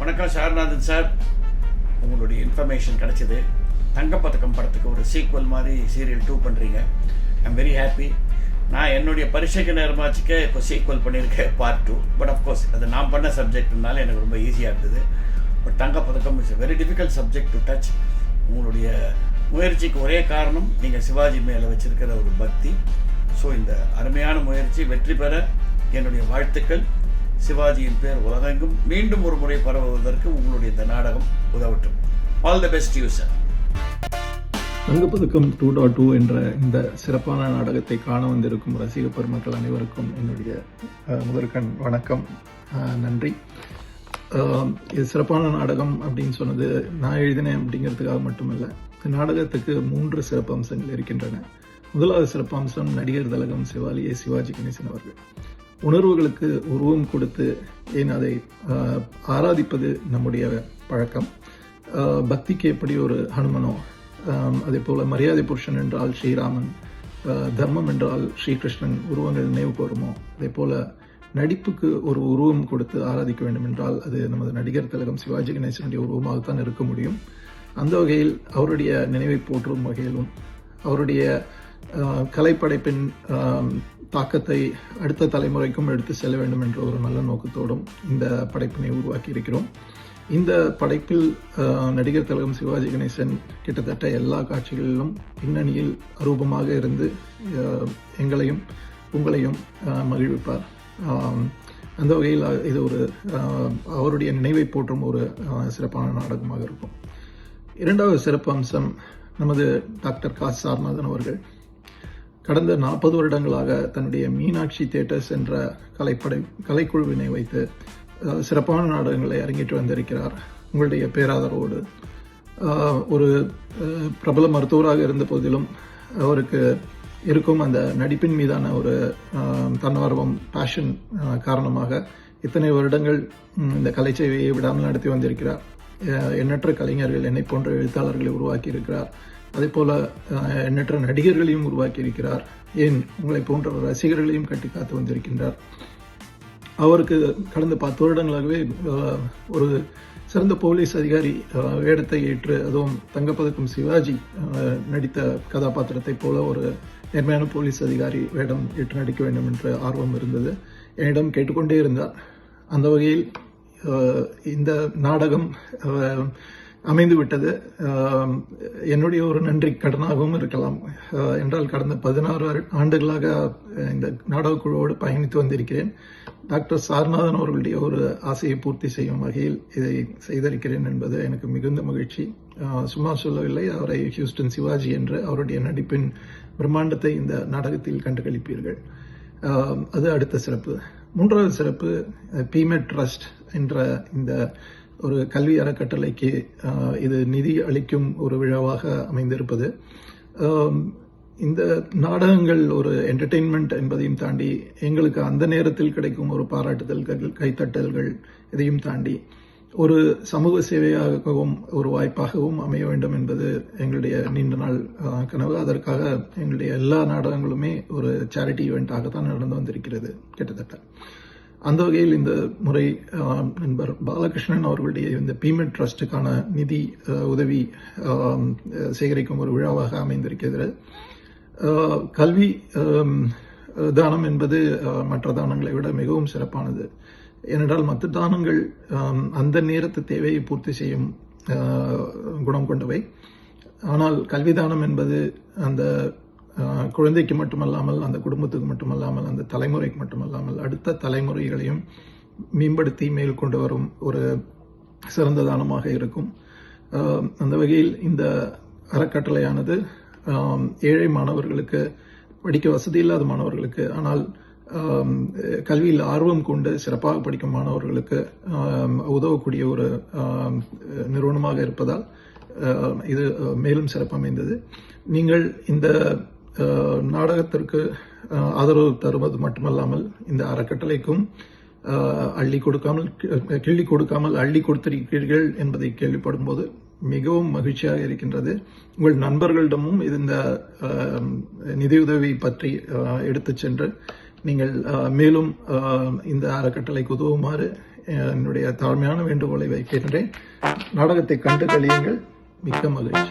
வணக்கம் சார்நாதன் சார். உங்களுடைய இன்ஃபர்மேஷன் கிடச்சிது. தங்கப்பதக்கம் படத்துக்கு ஒரு சீக்வல் மாதிரி சீரியல் 2 பண்ணுறீங்க. I'm very happy. நான் என்னுடைய பரீட்சைக்கு நேரமாச்சுக்க இப்போ சீக்வல் பண்ணியிருக்கேன் பார்ட் 2. பட் அஃப்கோர்ஸ் அது நான் பண்ண சப்ஜெக்ட்னால எனக்கு ரொம்ப ஈஸியாக இருந்தது. பட் தங்கப்பதக்கம் is very difficult subject to touch. உங்களுடைய முயற்சிக்கு ஒரே காரணம் நீங்கள் சிவாஜி மேலே வச்சிருக்கிற ஒரு பக்தி. ஸோ இந்த அருமையான முயற்சி வெற்றி பெற என்னுடைய வாழ்த்துக்கள். சிவாஜியின் பேர் உலகெங்கும் மீண்டும் ஒரு முறை பரவுவதற்கு உங்களுடைய இந்த நாடகம் உதவட்டும். All the best you sir. தங்கப்பதக்கம் 2.2 என்ற இந்த சிறப்பான நாடகத்தை காண வந்திருக்கும் ரசிக பெருமக்கள் அனைவருக்கும் என்னுடைய முதற்கண் வணக்கம், நன்றி. இது சிறப்பான நாடகம் அப்படின்னு சொன்னது நான் எழுதினேன் அப்படிங்கிறதுக்காக மட்டுமல்ல. இந்த நாடகத்துக்கு 3 சிறப்பு அம்சங்கள் இருக்கின்றன. முதலாவது சிறப்பு அம்சம் நடிகர் திலகம் சிவாஜி கணேசன் அவர்கள். உணர்வுகளுக்கு உருவம் கொடுத்து ஏன் அதை ஆராதிப்பது நம்முடைய பழக்கம். பக்திக்கு எப்படி ஒரு ஹனுமனோ, அதே போல மரியாதை புருஷன் என்றால் ஸ்ரீராமன், தர்மம் என்றால் ஸ்ரீகிருஷ்ணன் உருவங்கள் நினைவுக்கு வருமோ, அதே போல நடிப்புக்கு ஒரு உருவம் கொடுத்து ஆராதிக்க வேண்டும் என்றால் அது நமது நடிகர் திலகம் சிவாஜி கணேசனுடைய உருவமாகத்தான் இருக்க முடியும். அந்த வகையில் அவருடைய நினைவை போற்றும் வகையிலும் அவருடைய கலைப்படைப்பின் தாக்கத்தை அடுத்த தலைமுறைக்கும் எடுத்து செல்ல வேண்டும் என்ற ஒரு நல்ல நோக்கத்தோடும் இந்த படைப்பினை உருவாக்கி இருக்கிறோம். இந்த படைப்பில் நடிகர் திலகம் சிவாஜி கணேசன் கிட்டத்தட்ட எல்லா காட்சிகளிலும் பின்னணியில் அரூபமாக இருந்து எங்களையும் உங்களையும் மகிழ்விப்பார். அந்த வகையில் இது ஒரு அவருடைய நினைவை போற்றும் ஒரு சிறப்பான நாடகமாக இருக்கும். இரண்டாவது சிறப்பு அம்சம் நமது டாக்டர் கா. சார்நாதன் அவர்கள் கடந்த 40 வருடங்களாக தன்னுடைய மீனாட்சி தியேட்டர்ஸ் என்ற கலைக்குழுவினை வைத்து சிறப்பான நாடகங்களை அரங்கேற்றி வந்திருக்கிறார். உங்களுடைய பேராதரவோடு ஒரு பிரபல மருத்துவராக இருந்த போதிலும் அவருக்கு இருக்கும் அந்த நடிப்பின் மீதான ஒரு தன்னார்வம், பேஷன் காரணமாக இத்தனை வருடங்கள் இந்த கலைச்சேவையை விடாமல் நடத்தி வந்திருக்கிறார். எண்ணற்ற கலைஞர்கள், என்னை போன்ற எழுத்தாளர்களை உருவாக்கி இருக்கிறார். அதே போல எண்ணற்ற நடிகர்களையும் உருவாக்கி இருக்கிறார். ஏன் உங்களை போன்ற ரசிகர்களையும் கட்டி காத்து வந்திருக்கின்றார். அவருக்கு கடந்த 10 வருடங்களாகவே ஒரு சிறந்த போலீஸ் அதிகாரி வேடத்தை ஏற்று, அதுவும் தங்கப்பதக்கம் சிவாஜி நடித்த கதாபாத்திரத்தை போல ஒரு நேர்மையான போலீஸ் அதிகாரி வேடம் ஏற்று நடிக்க வேண்டும் என்ற ஆர்வம் இருந்தது. என்னிடம் கேட்டுக்கொண்டே இருந்தார். அந்த வகையில் இந்த நாடகம் அமைந்துவிட்டது. என்னுடைய ஒரு நன்றி கடனாகவும் இருக்கலாம். என்றால் கடந்த 16 ஆண்டுகளாக இந்த நாடகக்குழுவோடு பயணித்து வந்திருக்கிறேன். டாக்டர் சார்நாதன் அவர்களுடைய ஒரு ஆசையை பூர்த்தி செய்யும் வகையில் இதை செய்திருக்கிறேன் என்பது எனக்கு மிகுந்த மகிழ்ச்சி. சும்மா சொல்லவில்லை, அவரை ஹியூஸ்டன் சிவாஜி என்று அவருடைய நடிப்பின் பிரம்மாண்டத்தை இந்த நாடகத்தில் கண்டுகளிப்பீர்கள். அது அடுத்த சிறப்பு. மூன்றாவது சிறப்பு பிமெட் ட்ரஸ்ட் என்ற இந்த ஒரு கல்வி அறக்கட்டளைக்கு இது நிதி அளிக்கும் ஒரு விழாவாக அமைந்திருப்பது. இந்த நாடகங்கள் ஒரு என்டர்டெயின்மெண்ட் என்பதையும் தாண்டி எங்களுக்கு அந்த நேரத்தில் கிடைக்கும் ஒரு பாராட்டுதல்கள், கைத்தட்டல்கள், இதையும் தாண்டி ஒரு சமூக சேவையாகவும் ஒரு வாய்ப்பாகவும் அமைய வேண்டும் என்பது எங்களுடைய நீண்ட நாள் கனவு. அதற்காக எங்களுடைய எல்லா நாடகங்களுமே ஒரு சேரிட்டி ஈவெண்டாகத்தான் நடந்து வந்திருக்கிறது கிட்டத்தட்ட. அந்த வகையில் இந்த முறை நண்பர் பாலகிருஷ்ணன் அவர்களுடைய இந்த பிமெட் ட்ரஸ்டுக்கான நிதி உதவி சேகரிக்கும் ஒரு விழாவாக அமைந்திருக்கிறது. கல்வி தானம் என்பது மற்ற தானங்களை விட மிகவும் சிறப்பானது. ஏனென்றால் மற்ற தானங்கள் அந்த நேரத்து தேவையை பூர்த்தி செய்யும் குணம் கொண்டவை. ஆனால் கல்வி தானம் என்பது அந்த குழந்தைக்கு மட்டுமல்லாமல், அந்த குடும்பத்துக்கு மட்டுமல்லாமல், அந்த தலைமுறைக்கு மட்டுமல்லாமல் அடுத்த தலைமுறைகளையும் மேம்படுத்தி மேல் கொண்டு வரும் ஒரு சிறந்த தானமாக இருக்கும். அந்த வகையில் இந்த அறக்கட்டளையானது ஏழை மாணவர்களுக்கு, படிக்க வசதி இல்லாத மாணவர்களுக்கு, ஆனால் கல்வியில் ஆர்வம் கொண்டு சிறப்பாக படிக்கும் மாணவர்களுக்கு உதவக்கூடிய ஒரு நிறுவனமாக இருப்பதால் இது மேலும் சிறப்பமைந்தது. நீங்கள் இந்த நாடகத்திற்கு ஆதரவு தருவது மட்டுமல்லாமல் இந்த அறக்கட்டளைக்கும் கிள்ளி கொடுக்காமல் அள்ளி கொடுத்திருக்கிறீர்கள் என்பதை கேள்விப்படும் போது மிகவும் மகிழ்ச்சியாக இருக்கின்றது. உங்கள் நண்பர்களிடமும் இந்த நிதியுதவி பற்றி எடுத்துச் சென்று நீங்கள் மேலும் இந்த அறக்கட்டளைக்கு உதவுமாறு என்னுடைய தாழ்மையான வேண்டுகோளை வைக்கின்றேன். நாடகத்தை கண்டு கழியுங்கள். மிக்க மகிழ்ச்சி.